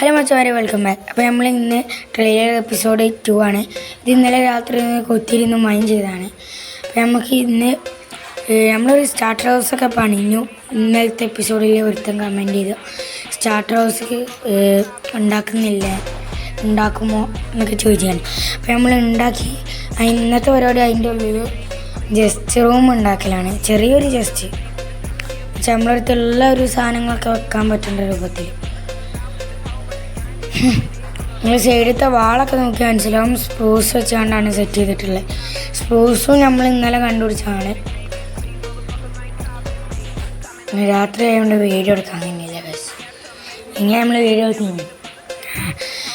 Hello മച്ചമാരെ, welcome back. അപ്പോൾ നമ്മൾ ഇന്ന് ട്രെയിലർ എപ്പിസോഡ് 2 ആണ്. ഇത് ഇന്നലെ രാത്രി കൊത്തിയിരുന്ന് മൈൻഡ് ചെയ്തതാണ്. അപ്പോൾ നമുക്ക് ഇന്ന് നമ്മളൊരു സ്റ്റാർട്ടർ ഹൗസൊക്കെ പണിഞ്ഞു. ഇന്നലത്തെ എപ്പിസോഡിൽ ഒരുത്തം കമൻറ്റ് ചെയ്തു, സ്റ്റാർട്ടർ ഹൗസ് ഉണ്ടാക്കുമോ എന്നൊക്കെ ചോദിച്ചാണ്. അപ്പോൾ നമ്മൾ ഉണ്ടാക്കി. ഇന്നത്തെ പരിപാടി അതിൻ്റെ ഉള്ളിൽ ജസ്റ്റ് റൂം ഉണ്ടാക്കലാണ്. ചെറിയൊരു ജസ്റ്റ് നമ്മളടുത്തുള്ള ഒരു സാധനങ്ങളൊക്കെ വെക്കാൻ പറ്റുന്ന രൂപത്തിൽ. നിങ്ങൾ സൈഡിലത്തെ വാളൊക്കെ നോക്കി മനസ്സിലാവും. സ്പ്രൂസ് വെച്ചുകൊണ്ടാണ് സെറ്റ് ചെയ്തിട്ടുള്ളത്. സ്പ്രൂസും നമ്മൾ ഇന്നലെ കണ്ടുപിടിച്ചതാണ്. രാത്രി ആയതുകൊണ്ട് വീഡിയോ എടുക്കാൻ കഴിഞ്ഞില്ല ഗൈസ്. ഇങ്ങനെ നമ്മൾ വീഡിയോ എടുക്കുന്നു.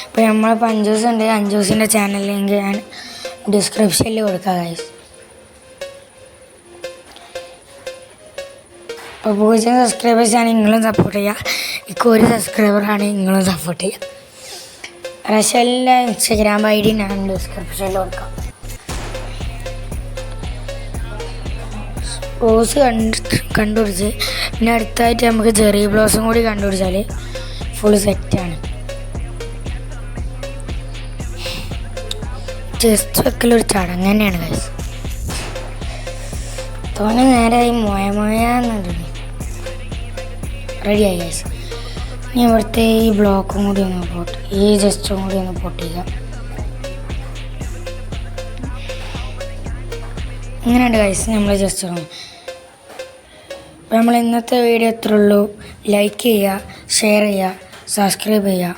ഇപ്പോൾ നമ്മളിപ്പോൾ അഞ്ചൂസ് ഉണ്ട്. അഞ്ചൂസിൻ്റെ ചാനൽ ലിങ്ക് ഞാൻ ഡിസ്ക്രിപ്ഷനിൽ കൊടുക്കാം ഗൈസ്. അപ്പോൾ 0 സബ്സ്ക്രൈബേഴ്സാണ്, നിങ്ങളും സപ്പോർട്ട് ചെയ്യുക. ഇപ്പോൾ 1 സബ്സ്ക്രൈബറാണ്, നിങ്ങളും സപ്പോർട്ട് ചെയ്യുക. റഷലിൻ്റെ ഇൻസ്റ്റഗ്രാം ID ഞാൻ ഡിസ്ക്രിപ്ഷനിൽ കൊടുക്കാം. റോസ് കണ്ടുപിടിച്ച് പിന്നെ അടുത്തായിട്ട് നമുക്ക് ചെറി ബ്ലോസം കൂടി കണ്ടുപിടിച്ചാൽ ഫുൾ സെറ്റാണ്. ജസ്റ്റ് വെക്കലൊരു ചടങ്ങ് തന്നെയാണ് ഗൈസ്. തോന്നെ നേരമായി മോയെന്നുണ്ട്. റെഡിയായി ഗൈസ്. ഇനി ഇവിടുത്തെ ഈ ബ്ലോക്കും കൂടി ഒന്ന് ഈ ജസ്റ്റും കൂടി ഒന്ന് പൊട്ടിക്കുക. ഇങ്ങനെയുണ്ട് ഗൈസ് നമ്മൾ ജസ്റ്റ്. അപ്പോൾ നമ്മൾ ഇന്നത്തെ വീഡിയോ എത്ര ഉള്ളൂ. ലൈക്ക് ചെയ്യുക, ഷെയർ ചെയ്യുക, സബ്സ്ക്രൈബ് ചെയ്യുക.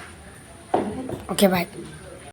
Okay bye.